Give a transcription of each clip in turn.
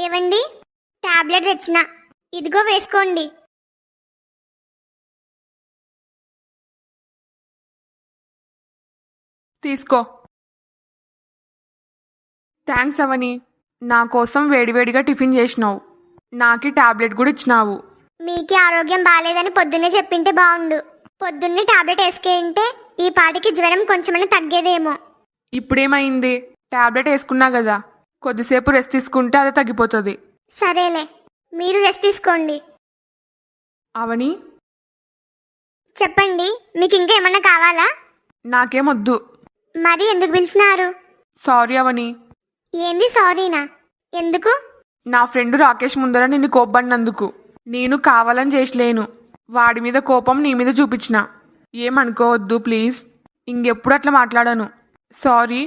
ఏవండి, టాబ్లెట్ తెచ్చిన, ఇదిగో వేసుకోండి. తీసుకో. థ్యాంక్స్ అవని. నా కోసం వేడివేడిగా టిఫిన్ చేసినావు, నాకి టాబ్లెట్ కూడా ఇచ్చినావు. మీకి ఆరోగ్యం బాగాలేదని పొద్దున్నే చెప్పింటే బాగుండు. పొద్దున్నే టాబ్లెట్ వేసుకుంటే ఈ పాటికి జ్వరం కొంచెమైనా తగ్గేదేమో. ఇప్పుడేమైంది? టాబ్లెట్ వేసుకున్నా కదా, కొద్దిసేపు రెస్ట్ తీసుకుంటే అదే తగ్గిపోతుంది. సరేలే, మీరు రెస్ట్ తీసుకోండి. అవని, చెప్పండి, మీకు ఇంకా ఏమన్నా కావాలా? నాకేమొద్దు. మరి ఎందుకు పిలిచినారు? సారీ అవని. ఏంది సారీనా? ఎందుకు? నా ఫ్రెండ్ రాకేష్ ముందర నిన్ను కోప్పడినందుకు. నేను కావాలని చేసలేను, వాడి మీద కోపం నీ మీద చూపించిన. ఏమనుకోవద్దు ప్లీజ్, ఇంకెప్పుడు అట్లా మాట్లాడాను. సారీ.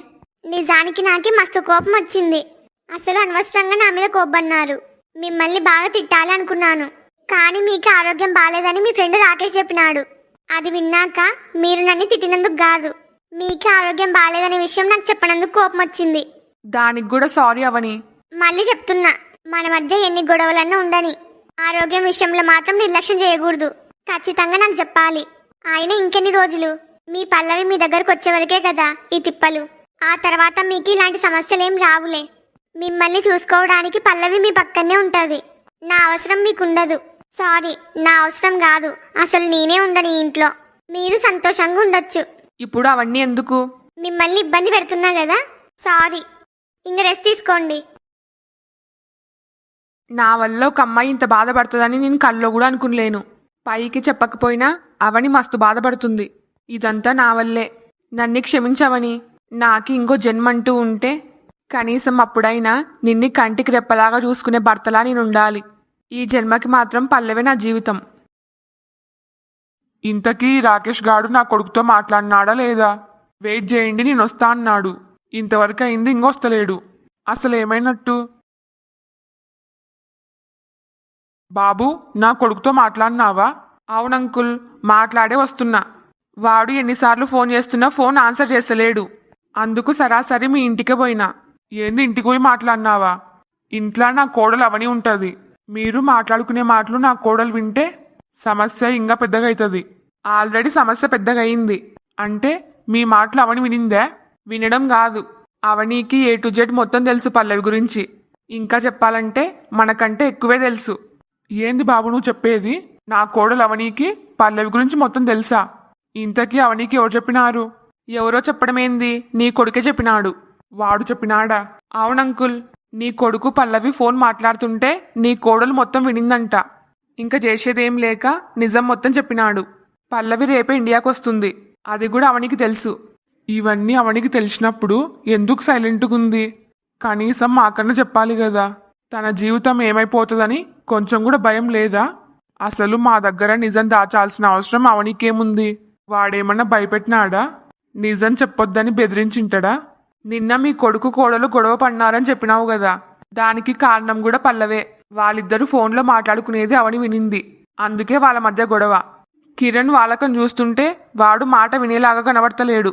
నిజానికి నాకి మస్తు కోపం వచ్చింది. అసలు అనవసరంగా నా మీద కోపన్నారు. మిమ్మల్ని బాగా తిట్టాలి అనుకున్నాను, కానీ మీకు ఆరోగ్యం బాగాలేదని మీ ఫ్రెండ్ రాకేష్ చెప్పినాడు. అది విన్నాక మీరు నన్ను తిట్టినందుకు కాదు, మీకు ఆరోగ్యం బాగాలేదనే విషయం నాకు చెప్పనందుకు కోపం వచ్చింది. దానికి కూడా సారీ అవని. మళ్ళీ చెప్తున్నా, మన మధ్య ఎన్ని గొడవలన్నా ఉండని, ఆరోగ్యం విషయంలో మాత్రం నిర్లక్ష్యం చేయకూడదు. ఖచ్చితంగా నాకు చెప్పాలి. ఆయన ఇంకెన్ని రోజులు? మీ పల్లవి మీ దగ్గరకు వచ్చే వరకే కదా ఈ తిప్పలు. ఆ తర్వాత మీకు ఇలాంటి సమస్యలేం రావులే. మిమ్మల్ని చూసుకోవడానికి పల్లవి మీ పక్కనే ఉంటది. నా అవసరం మీకుండదు. సారీ, నా అవసరం కాదు, అసలు నేనే ఉండని ఇంట్లో. మీరు సంతోషంగా ఉండొచ్చు. ఇప్పుడు అవన్నీ ఎందుకు? మిమ్మల్ని ఇబ్బంది పెడుతున్నా కదా, సారీ. ఇంక రెస్ట్ తీసుకోండి. నా వల్ల ఒక అమ్మాయి ఇంత బాధపడుతుందని నేను కల్లో కూడా అనుకునలేను. పైకి చెప్పకపోయినా అవని మస్తు బాధపడుతుంది. ఇదంతా నా వల్లే, నన్ను క్షమించవని. నాకి ఇంకో జన్మంటూ ఉంటే కనీసం అప్పుడైనా నిన్ని కంటికి రెప్పలాగా చూసుకునే భర్తలా నేను ఉండాలి. ఈ జన్మకి మాత్రం పల్లవే నా జీవితం. ఇంతకీ రాకేష్ గాడు నా కొడుకుతో మాట్లాడినాడా లేదా? వెయిట్ చేయండి, నేను వస్తా అన్నాడు. ఇంతవరకు అయింది, ఇంకొస్తలేడు. అసలు ఏమైనట్టు? బాబు, నా కొడుకుతో మాట్లాడినావా? అవునంకుల్, మాట్లాడే వస్తున్నా. వాడు ఎన్నిసార్లు ఫోన్ చేస్తున్నా ఫోన్ ఆన్సర్ చేస్తలేడు. అందుకు సరాసరి మీ ఇంటికే పోయినా. ఏంది ఇంటికి పోయి మాట్లాడినావా? ఇంట్లో నా కోడలు అవని ఉంటది. మీరు మాట్లాడుకునే మాటలు నా కోడలు వింటే సమస్య ఇంకా పెద్దగా అవుతుంది. ఆల్రెడీ సమస్య పెద్దగా అయింది. అంటే మీ మాటలు అవని వినిందే? వినడం కాదు, అవనీకి A to Z మొత్తం తెలుసు పల్లవి గురించి. ఇంకా చెప్పాలంటే మనకంటే ఎక్కువే తెలుసు. ఏంది బాబు నువ్వు చెప్పేది? నా కోడలు అవనీకి పల్లవి గురించి మొత్తం తెలుసా? ఇంతకీ అవనీకి ఎవరు చెప్పినారు? ఎవరో చెప్పడమేంది, నీ కొడుకే చెప్పినాడు. వాడు చెప్పినాడా? అవునంకుల్, నీ కొడుకు పల్లవి ఫోన్ మాట్లాడుతుంటే నీ కోడలు మొత్తం వినిందంట. ఇంకా చేసేదేం లేక నిజం మొత్తం చెప్పినాడు. పల్లవి రేపే ఇండియాకు వస్తుంది, అది కూడా అవనికి తెలుసు. ఇవన్నీ అవనికి తెలిసినప్పుడు ఎందుకు సైలెంట్గా ఉంది? కనీసం మాకన్నా చెప్పాలి కదా. తన జీవితం ఏమైపోతుందని కొంచెం కూడా భయం లేదా? అసలు మా దగ్గర నిజం దాచాల్సిన అవసరం అవనికేముంది? వాడేమన్నా భయపెట్టినాడా? నిజం చెప్పొద్దని బెదిరించింటాడా? నిన్న మీ కొడుకు కోడలు గొడవ పడినారని చెప్పినావు కదా, దానికి కారణం కూడా పల్లవే. వాళ్ళిద్దరూ ఫోన్లో మాట్లాడుకునేది అవని వినింది, అందుకే వాళ్ళ మధ్య గొడవ. కిరణ్ వాళ్ళకని చూస్తుంటే వాడు మాట వినేలాగా కనబడతలేడు.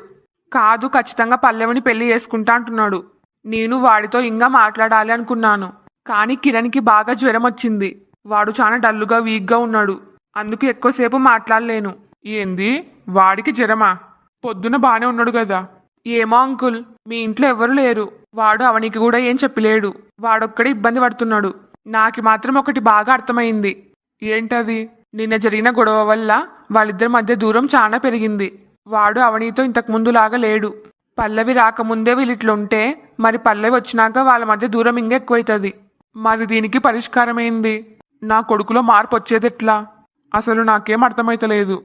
కాదు, ఖచ్చితంగా పల్లవిని పెళ్లి చేసుకుంటా అంటున్నాడు. నేను వాడితో ఇంకా మాట్లాడాలి అనుకున్నాను, కానీ కిరణ్కి బాగా జ్వరం వచ్చింది. వాడు చాలా డల్లుగా వీక్గా ఉన్నాడు, అందుకు ఎక్కువసేపు మాట్లాడలేను. ఏంది, వాడికి జ్వరమా? పొద్దున బానే ఉన్నాడు కదా. ఏమో అంకుల్, మీ ఇంట్లో ఎవరు లేరు. వాడు అవనికి కూడా ఏం చెప్పలేడు, వాడొక్కడే ఇబ్బంది పడుతున్నాడు. నాకు మాత్రం ఒకటి బాగా అర్థమైంది. ఏంటది? నిన్న జరిగిన గొడవ వల్ల వాళ్ళిద్దరి మధ్య దూరం చాలా పెరిగింది. వాడు అవనితో ఇంతకు ముందులాగా లేడు. పల్లవి రాకముందే వీళ్ళిట్లుంటే మరి పల్లవి వచ్చినాక వాళ్ళ మధ్య దూరం ఇంకా ఎక్కువైతుంది. మరి దీనికి పరిష్కారం ఏంది? నా కొడుకులో మార్పు వచ్చేదెట్లా? అసలు నాకేం అర్థమైతలేదు.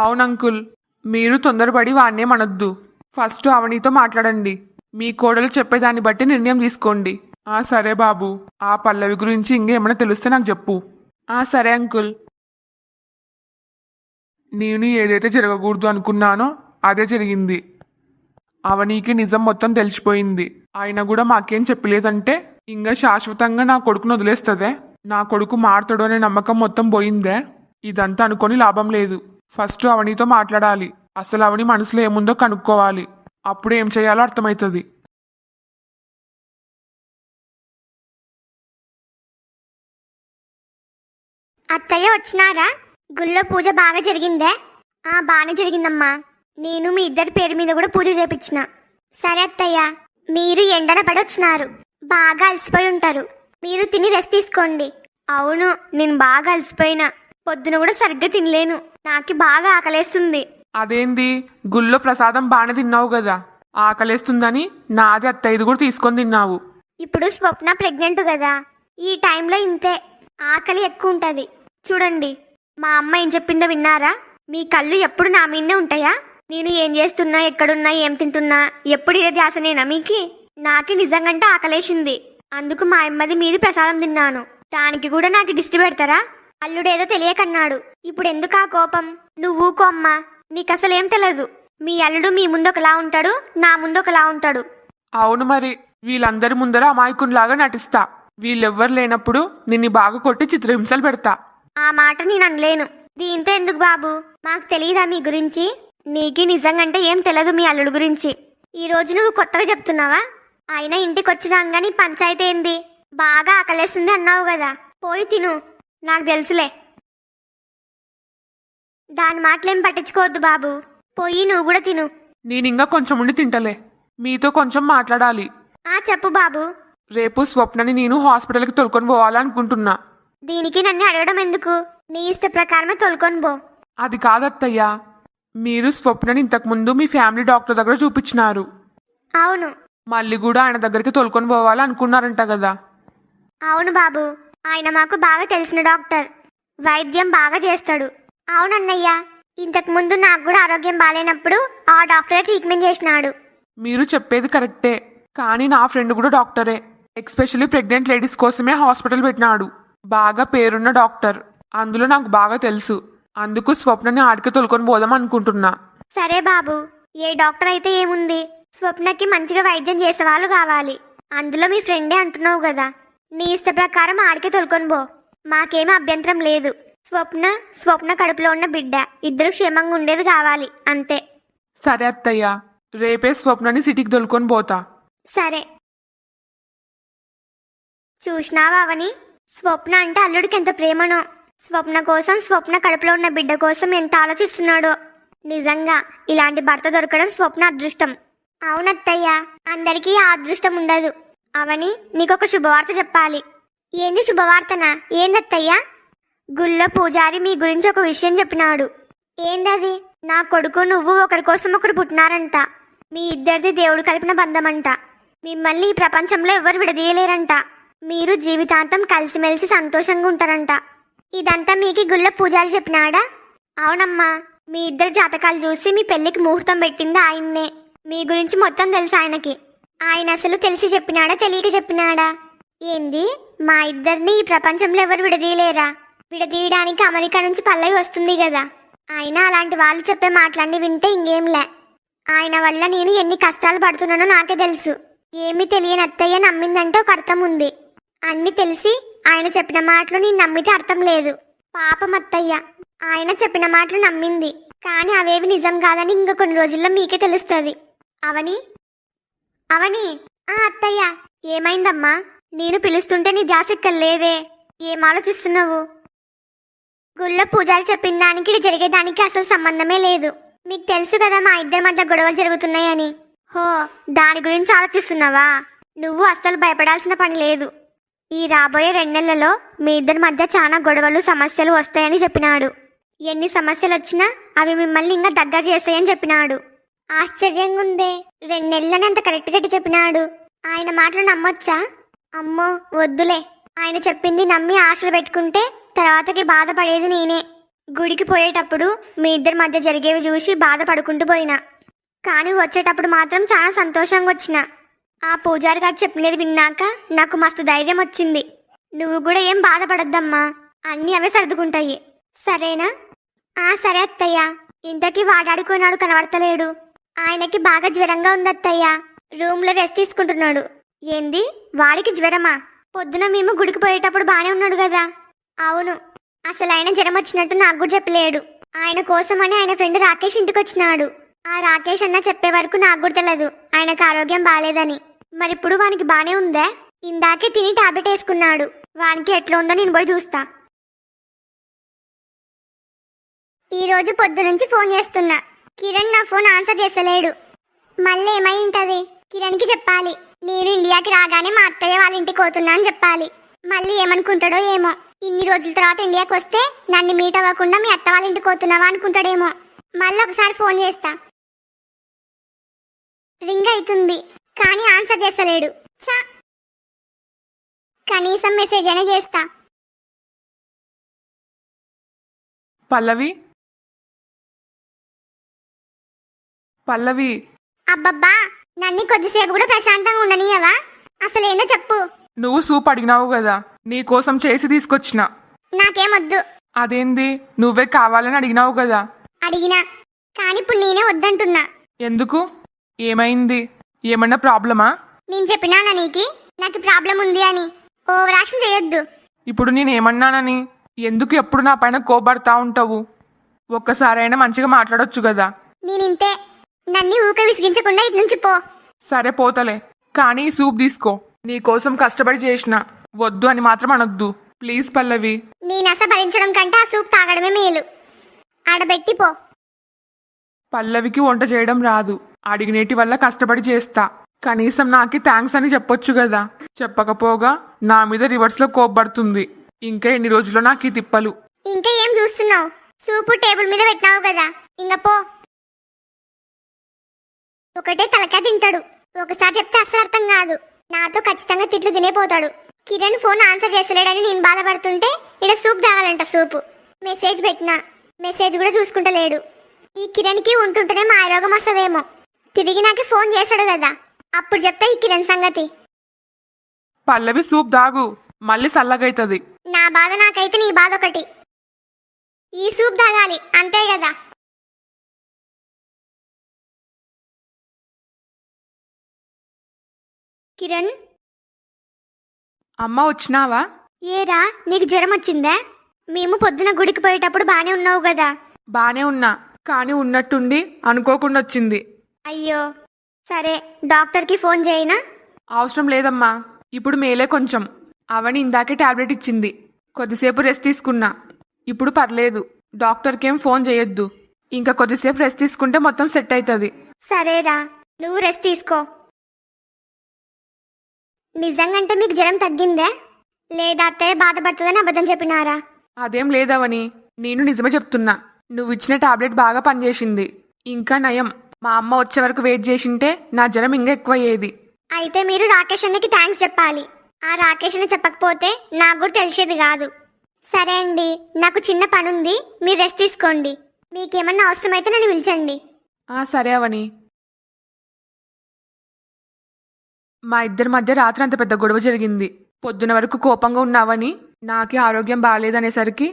అవునంకుల్, మీరు తొందరపడి వాణ్ణేమనొద్దు. ఫస్ట్ అవనితో మాట్లాడండి. మీ కోడలు చెప్పేదాన్ని బట్టి నిర్ణయం తీసుకోండి. సరే బాబు, ఆ పల్లవి గురించి ఇంకేమైనా తెలిస్తే నాకు చెప్పు. సరే అంకుల్. నేను ఏదైతే జరగకూడదు అనుకున్నానో అదే జరిగింది. అవనీకి నిజం మొత్తం తెలిసిపోయింది. ఆయన కూడా మాకేం చెప్పలేదంటే ఇంకా శాశ్వతంగా నా కొడుకును వదిలేస్తుందే? నా కొడుకు మారుతాడు అనే నమ్మకం మొత్తం పోయిందే? ఇదంతా అనుకొని లాభం లేదు. ఫస్ట్ అవనీతో మాట్లాడాలి. అసలు అవని మనసులో ఏముందో కనుక్కోవాలి. అప్పుడు ఏం చేయాలో అర్థమవుతుంది. అత్తయ్య వచ్చినారా? గుళ్ళో పూజ బాగా జరిగిందే? బాగానే జరిగిందమ్మా. నేను మీ ఇద్దరి పేరు మీద కూడా పూజ చేపించిన. సరే అత్తయ్య, మీరు ఎండన పడొచ్చినారు, బాగా అలసిపోయి ఉంటారు. మీరు తిని రెస్ట్ తీసుకోండి. అవును, నేను బాగా అలసిపోయినా. పొద్దున కూడా సరిగ్గా తినలేను, నాకు బాగా ఆకలేస్తుంది. అదేంది, గుళ్ళో ప్రసాదం బాగానే తిన్నావు కదా, ఆకలేస్తుందని నాది అత్తయ్యది కూడా తీసుకొని తిన్నావు. ఇప్పుడు స్వప్న ప్రెగ్నెంట్ కదా, ఈ టైంలో ఇంతే, ఆకలి ఎక్కువ ఉంటది. చూడండి, మా అమ్మ ఏం చెప్పిందో విన్నారా? మీ కళ్ళు ఎప్పుడు నా మీదనే ఉంటాయా? నేను ఏం చేస్తున్నా, ఎక్కడున్నా, ఏం తింటున్నా, ఎప్పుడు ఇదే ధ్యాసనేనా మీకి? నాకి నిజంగంటే ఆకలేసింది, అందుకు మా అమ్మది మీది ప్రసాదం తిన్నాను. దానికి కూడా నాకు దిష్టి పెడతారా? అల్లుడేదో తెలియకన్నాడు, ఇప్పుడు ఎందుకు ఆ కోపం? నువ్వు ఊకో అమ్మా, నీకు అసలేం తెలియదు. మీ అల్లుడు మీ ముందు ఒకలా ఉంటాడు, నా ముందు ఒకలా ఉంటాడు. అవును మరి, వీళ్ళందరి ముందర అమాయకునిలాగా నటిస్తా. వీళ్ళెవ్వరు లేనప్పుడు నిన్ను బాగా కొట్టి చిత్రహింసలు పెడతా. ఆ మాట నేను అనలేను. దీంతో ఎందుకు బాబు, మాకు తెలియదా మీ గురించి? నీకి నిజంగంటే ఏం తెలియదు మీ అల్లుడు గురించి. ఈ రోజు నువ్వు కొత్తగా చెప్తున్నావా? అయినా ఇంటికి వచ్చినాక నీ పంచాయతీ ఏంది? బాగా ఆకలేస్తుంది అన్నావు కదా, పోయి తిను, నాకు తెలుసులే. దాని మాటలేం పట్టించుకోవద్దు బాబు, పోయి నువ్వు కూడా తిను. నేనింకా కొంచెం ఉండి తింటలే, మీతో కొంచెం మాట్లాడాలి. చెప్పు బాబు. రేపు స్వప్నని నేను హాస్పిటల్కి తొలుకొని పోవాలనుకుంటున్నా. దీనికి నన్ను అడగడం ఎందుకు? నీ ఇష్ట ప్రకారమే తొలుకొని పో. అది కాదత్తయ్యా, మీరు స్వప్నని ఇంతకుముందు మీ ఫ్యామిలీ డాక్టర్ దగ్గర చూపించినారు. అవును. మళ్ళీ కూడా ఆయన దగ్గరికి తొలుకొని పోవాలనుకున్నారంట కదా. అవును బాబు, ఆయన మాకు బాగా తెలిసిన డాక్టర్, వైద్యం బాగా చేస్తాడు. అవునన్నయ్యా, ఇంతకు ముందు నాకు కూడా ఆరోగ్యం బాగాలేనప్పుడు ఆ డాక్టరే ట్రీట్మెంట్ చేసినాడు. మీరు చెప్పేది కరెక్టే, కానీ నా ఫ్రెండ్ కూడా డాక్టరే. ఎక్స్పెషల్లీ ప్రెగ్నెంట్ లేడీస్ కోసమే హాస్పిటల్ పెట్టినాడు. బాగా పేరున్న డాక్టర్, అందులో నాకు బాగా తెలుసు. అందుకు స్వప్నని ఆడికి తొలుకొని పోదాం అనుకుంటున్నా. సరే బాబు, ఏ డాక్టర్ అయితే ఏముంది, స్వప్నకి మంచిగా వైద్యం చేసేవాళ్ళు కావాలి. అందులో మీ ఫ్రెండే అంటున్నావు కదా, నీ ఇష్ట ప్రకారం ఆడికి తొలుకొని పో, మాకేమీ అభ్యంతరం లేదు. స్వప్న కడుపులో ఉన్న బిడ్డ ఇద్దరు క్షేమంగా ఉండేది కావాలి, అంతే. సరే అత్తయ్య, రేపే స్వప్నని సిటీకి తొలుకొని పోతా. సరే. చూసినావా అవని, స్వప్న అంటే అల్లుడికి ఎంత ప్రేమనో. స్వప్న కోసం, స్వప్న కడుపులో ఉన్న బిడ్డ కోసం ఎంత ఆలోచిస్తున్నాడో. నిజంగా ఇలాంటి భర్త దొరకడం స్వప్న అదృష్టం. అవునత్తయ్యా, అందరికీ ఆ అదృష్టం ఉండదు. అవని, నీకొక శుభవార్త చెప్పాలి. ఏంది శుభవార్తనా? ఏందత్తయ్యా? గుళ్ళో పూజారి మీ గురించి ఒక విషయం చెప్పినాడు. ఏందది? నా కొడుకు నువ్వు ఒకరి కోసం ఒకరు పుట్టినారంట. మీ ఇద్దరిది దేవుడు కలిపిన బంధమంట. మిమ్మల్ని ఈ ప్రపంచంలో ఎవరు విడదీయలేరంట. మీరు జీవితాంతం కలిసిమెలిసి సంతోషంగా ఉంటారంట. ఇదంతా మీకు గుళ్ళో పూజారి చెప్పినాడా? అవునమ్మా, మీ ఇద్దరు జాతకాలు చూసి మీ పెళ్లికి ముహూర్తం పెట్టింది ఆయన్నే. మీ గురించి మొత్తం తెలుసు ఆయనకి. ఆయన అసలు తెలిసి చెప్పినాడా, తెలియక చెప్పినాడా? ఏంది, మా ఇద్దరిని ఈ ప్రపంచంలో ఎవరు విడదీయలేరా? విడదీయడానికి అమెరికా నుంచి పల్లవి వస్తుంది కదా. అయినా అలాంటి వాళ్ళు చెప్పే మాటలన్నీ వింటే ఇంకేంలే. ఆయన వల్ల నేను ఎన్ని కష్టాలు పడుతున్నానో నాకే తెలుసు. ఏమీ తెలియని అత్తయ్య నమ్మిందంటే ఒక అర్థం ఉంది. అన్ని తెలిసి ఆయన చెప్పిన మాటలు నేను నమ్మితే అర్థం లేదు. పాపం అత్తయ్య, ఆయన చెప్పిన మాటలు నమ్మింది, కానీ అవేవి నిజం కాదని ఇంకా కొన్ని రోజుల్లో మీకే తెలుస్తుంది. అవని, అవని. అత్తయ్య, ఏమైందమ్మా? నేను పిలుస్తుంటే నీ ధ్యాస ఇక్కడ లేదే, ఏం ఆలోచిస్తున్నావు? గుళ్ళో పూజారి చెప్పిన దానికి ఇది జరిగేదానికి అసలు సంబంధమే లేదు. మీకు తెలుసు కదా మా ఇద్దరి మధ్య గొడవలు జరుగుతున్నాయని. హో, దాని గురించి ఆలోచిస్తున్నావా? నువ్వు అస్సలు భయపడాల్సిన పని లేదు. ఈ రాబోయే 2 నెలలలో మీ ఇద్దరి మధ్య చాలా గొడవలు, సమస్యలు వస్తాయని చెప్పినాడు. ఎన్ని సమస్యలు వచ్చినా అవి మిమ్మల్ని ఇంకా దగ్గర చేస్తాయని చెప్పినాడు. ఆశ్చర్యంగా ఉందే, 2 నెలలని అంత కరెక్ట్ గా చెప్పినాడు. ఆయన మాటలు నమ్మొచ్చా? అమ్మో వద్దులే, ఆయన చెప్పింది నమ్మి ఆశలు పెట్టుకుంటే తర్వాతకి బాధపడేది నేనే. గుడికి పోయేటప్పుడు మీ ఇద్దరి మధ్య జరిగేవి చూసి బాధపడుకుంటూ పోయినా, కానీ వచ్చేటప్పుడు మాత్రం చాలా సంతోషంగా వచ్చిన. ఆ పూజారి గారు చెప్పినది విన్నాక నాకు మస్తు ధైర్యం వచ్చింది. నువ్వు కూడా ఏం బాధపడొద్దమ్మా, అన్నీ అవే సర్దుకుంటాయి, సరేనా? సరే అత్తయ్య. ఇంతకీ వాడాడుకున్నాడు కనబడతలేడు. ఆయనకి బాగా జ్వరంగా ఉంది అత్తయ్య, రూమ్ లో రెస్ట్ తీసుకుంటున్నాడు. ఏంది, వాడికి జ్వరమా? పొద్దున మేము గుడికి పోయేటప్పుడు బానే ఉన్నాడు కదా. అవును, అసలు ఆయన జ్వరం వచ్చినట్టు నాకు కూడా చెప్పలేడు. ఆయన కోసమని ఆయన ఫ్రెండ్ రాకేష్ ఇంటికి వచ్చినాడు. ఆ రాకేష్ అన్న చెప్పే వరకు నాకు కూడా తెలియదు ఆయనకు ఆరోగ్యం బాగాలేదని. మరిప్పుడు వానికి బానే ఉందే? ఇందాకే తిని టాబ్లెట్ వేసుకున్నాడు. వానికి ఎట్లా ఉందో నేను పోయి చూస్తా. ఈ రోజు పొద్దు నుంచి ఫోన్ చేస్తున్నా, కిరణ్ నా ఫోన్ ఆన్సర్ చేస్తలేడు. మళ్ళీ ఏమై ఉంటది? కిరణ్కి చెప్పాలి నేను ఇండియాకి రాగానే మా అత్తయ్య వాళ్ళ ఇంటికి పోతున్నా అని చెప్పాలి. మళ్ళీ ఏమనుకుంటాడో ఏమో, ఇన్ని రోజుల తర్వాత ఇండియాకి వస్తే నన్ను మీట్ అవ్వకుండా మీ అత్త వాళ్ళ ఇంటికి పోతున్నావా అనుకుంటాడేమో. మళ్ళీ ఒకసారి ఫోన్ చేస్తా. రింగ్ అవుతుంది కానీ ఆన్సర్ చేస్తలేడు. ఛ! కనీసం మెసేజ్ అయినా చేస్తా. పల్లవి పల్లవి అబ్బబ్బా, నన్ను కొద్దిసేపు కూడా ప్రశాంతంగా ఉండనియవా? అసలేందో చెప్పు. నువ్వు సూప్ అడిగినావు కదా, నీ కోసం చేసి తీసుకొచ్చిన. నాకేమొద్దు. అదేంది, నువ్వే కావాలని అడిగినావు కదా. అడిగినా కానీ ఇప్పుడు నేనే వద్దంటున్నా. ఎందుకు? ఏమైంది? ఏమన్నా ప్రాబ్లమా? నేను చెప్పినానా నీకి నాకు ప్రాబ్లం ఉంది అని? ఓవర్ యాక్షన్ చేయొద్దు. ఇప్పుడు నేనేమన్నానని? ఎందుకు ఎప్పుడు నా పైన కోపడతా ఉంటావు? ఒక్కసారైనా మంచిగా మాట్లాడొచ్చు కదా. నేనింతే. నన్ను ఊకే విసిగించకుండా ఇటు నుంచి పో. సరే పోతలే, కానీ ఈ సూప్ తీసుకో. నీకోసం కష్టపడి చేసిన, వద్దు అని మాత్రం అనొద్దు ప్లీజ్ పల్లవి. నీ నస భరించడం కంటే ఆ సూప్ తాగడమే మేలు. ఆడబెట్టి పో. పల్లవికి వంట చేయడం రాదు, అడిగినేటి వల్ల కష్టపడి చేస్తా. కనీసం నాకి థ్యాంక్స్ అని చెప్పొచ్చు కదా. చెప్పకపోగా నా మీద రివర్స్ లో కోప్పడుతుంది. ఇంకా ఎన్ని రోజుల్లో నాకు ఈ తిప్పలు. ఇంకా ఏం చూస్తున్నావు? సూపు టేబుల్ మీద పెట్టినావు కదా, ఇంక పో. ఒకటే తలకాయ తింటాడు, ఒకసారి చెప్తే అస్సలు అర్థం కాదు. నాతో ఖచ్చితంగా తిట్లు తినేపోతాడు. కిరణ్ ఫోన్ ఆన్సర్ చేస్తలేడని నేను బాధపడుతుంటే ఇక్కడ సూప్ తాగాలంట. సూపు మెసేజ్ పెట్టినా, మెసేజ్ కూడా చూసుకుంటలేడు. ఈ కిరణ్కి ఉంటుంటేనే మా ఆరోగ్యం వస్తుందేమో. తిరిగి నాకు ఫోన్ చేశాడు కదా, అప్పుడు చెప్తా ఈ కిరణ్ సంగతి. పల్లవి సూప్ దాగు, మళ్ళీ చల్లగైతది. నా బాధ నాకైతే నీ బాధ ఒకటి. ఈ సూప్ తాగాలి అంతే కదా. కిరణ్, అమ్మ వచ్చినావా? ఏరా నీకు జ్వరం వచ్చిందా? మేము పొద్దున గుడికి పోయేటప్పుడు బానే ఉన్నావు కదా. బానే ఉన్నా, కానీ ఉన్నట్టుండి అనుకోకుండా వచ్చింది. అయ్యో సరే, డాక్టర్కి ఫోన్ చేయనా? అవసరం లేదమ్మా, ఇప్పుడు మేలే కొంచెం. అవని ఇందాకే టాబ్లెట్ ఇచ్చింది, కొద్దిసేపు రెస్ట్ తీసుకున్నా. ఇప్పుడు పర్లేదు. డాక్టర్కేం ఫోన్ చేయొద్దు. ఇంకా కొద్దిసేపు రెస్ట్ తీసుకుంటే మొత్తం సెట్ అవుతుంది. సరేరా, నువ్వు రెస్ట్ తీసుకో. నిజంగంటే మీకు జ్వరం తగ్గిందే లేదా అత్తయ్య బాధపడుతుందని అబద్ధం చెప్పినారా? అదేం లేదవని, నేను నిజమే చెప్తున్నా. నువ్వు ఇచ్చిన టాబ్లెట్ బాగా పనిచేసింది. ఇంకా నయం, మా అమ్మ వచ్చే వరకు వెయిట్ చేసింటే నా జ్వరం ఇంకా ఎక్కువ అయ్యేది. అయితే మీరు రాకేష్ అన్నకి థ్యాంక్స్ చెప్పాలి. ఆ రాకేష్ అన్న చెప్పకపోతే నాకు కూడా తెలిసేది కాదు. సరే అండి, నాకు చిన్న పని ఉంది, మీరు రెస్ట్ తీసుకోండి. మీకేమన్నా అవసరమైతే నన్ను పిలిచండి. సరే అవని. మా ఇద్దరి మధ్య రాత్రి అంత పెద్ద గొడవ జరిగింది. పొద్దున వరకు కోపంగా ఉన్నావని, నాకే ఆరోగ్యం బాగాలేదనేసరికి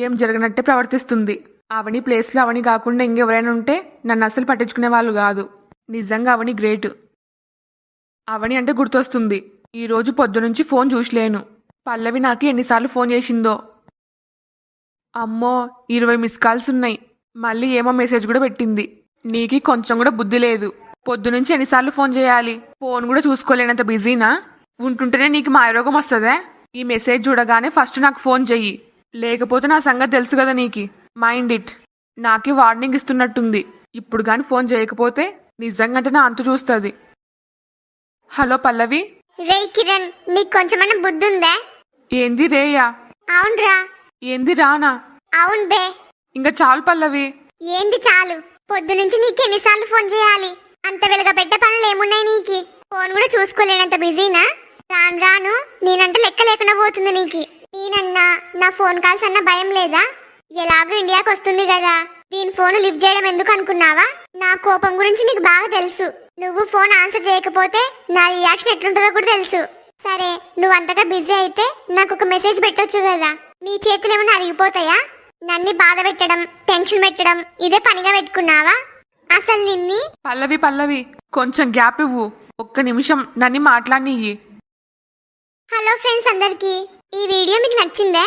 ఏం జరగనట్టే ప్రవర్తిస్తుంది. అవని ప్లేస్లో అవని కాకుండా ఇంకెవరైనా ఉంటే నన్ను అస్సలు పట్టించుకునే వాళ్ళు కాదు. నిజంగా అవని గ్రేట్. అవని అంటే గుర్తొస్తుంది, ఈరోజు పొద్దునుంచి ఫోన్ చూసలేను. పల్లవి నాకు ఎన్నిసార్లు ఫోన్ చేసిందో. అమ్మో, 20 మిస్ కాల్స్ ఉన్నాయి. మళ్ళీ ఏమో మెసేజ్ కూడా పెట్టింది. నీకి కొంచెం కూడా బుద్ధి లేదు. పొద్దునుంచి ఎన్నిసార్లు ఫోన్ చేయాలి? ఫోన్ కూడా చూసుకోలేనంత బిజీనా? ఉంటుంటేనే నీకు మాయరోగం వస్తుందే? ఈ మెసేజ్ చూడగానే ఫస్ట్ నాకు ఫోన్ చెయ్యి, లేకపోతే నా సంగతి తెలుసు కదా నీకి. Mind it. నాకే వార్నింగ్ ఇస్తున్నట్టుంది. ఇప్పుడు గాని ఫోన్ చేయకపోతే నిజంగా నా అంతు చూస్తుంది. హలో పల్లవి. రే కిరణ్, నీకు కొంచెమన్నా బుద్ధి ఉందా? ఏంది రేయా? అవునరా. ఏంది రానా? అవును బే. ఇంకా చాలు పల్లవి. ఏంది చాలు? పొద్దు నుంచి నీకు ఎన్నిసార్లు ఫోన్ చేయాలి? అంత వెలుగ పెట్టే పనులు ఏమున్నాయి నీకి? ఫోన్ కూడా చూసుకోలేనంత బిజీనా? రాను రాను నేనంటే లెక్క లేకుండా పోతుంది నీకి. నేనన్నా నా ఫోన్ కాల్స్ అన్న భయం లేదా? ఎలాగో ఇండియాకి వస్తుంది కదా, దీని ఫోన్ లిఫ్ట్ చేయడం ఎందుకు అనుకున్నావా? నా కోపం గురించి నీకు బాగా తెలుసు. నువ్వు ఫోన్ ఆన్సర్ చేయకపోతే నా రియాక్షన్ ఎట్లుంటుందో కూడా తెలుసు. సరే, నువ్వు అంతగా బిజీ అయితే నాకు ఒక మెసేజ్ పెట్టొచ్చు కదా. నీ చేతులు ఏమైనా అరిగిపోతాయా? నన్ను బాధ పెట్టడం, టెన్షన్ పెట్టడం ఇదే పనిగా పెట్టుకున్నావా? అసలు నిన్ని. పల్లవి పల్లవి, కొంచెం గ్యాప్ ఇవ్వు. ఒక్క నిమిషం నన్ను మాట్లాడినియ్యి. హలో ఫ్రెండ్స్ అందరికి, ఈ వీడియో మీకు నచ్చిందే?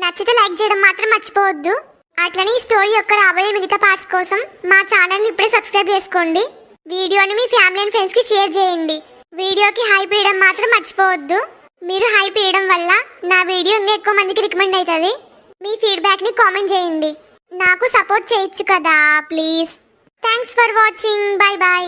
నచ్చితే లైక్ చేయడం మాత్రం మర్చిపోవద్దు. అట్లనే ఈ స్టోరీ యొక్క రాబోయే మిగతా పార్ట్స్ కోసం మా ఛానల్ని ఇప్పుడే సబ్స్క్రైబ్ చేసుకోండి. వీడియోని మీ ఫ్యామిలీ అండ్ ఫ్రెండ్స్కి షేర్ చేయండి. వీడియోకి హైప్ ఇవ్వడం మాత్రం మర్చిపోవద్దు. మీరు హైప్ ఇవ్వడం వల్ల నా వీడియో ఇంకా ఎక్కువ మందికి రికమెండ్ అవుతుంది. మీ ఫీడ్బ్యాక్ని కామెంట్ చేయండి. నాకు సపోర్ట్ చేయొచ్చు కదా please. Thanks for watching. Bye bye.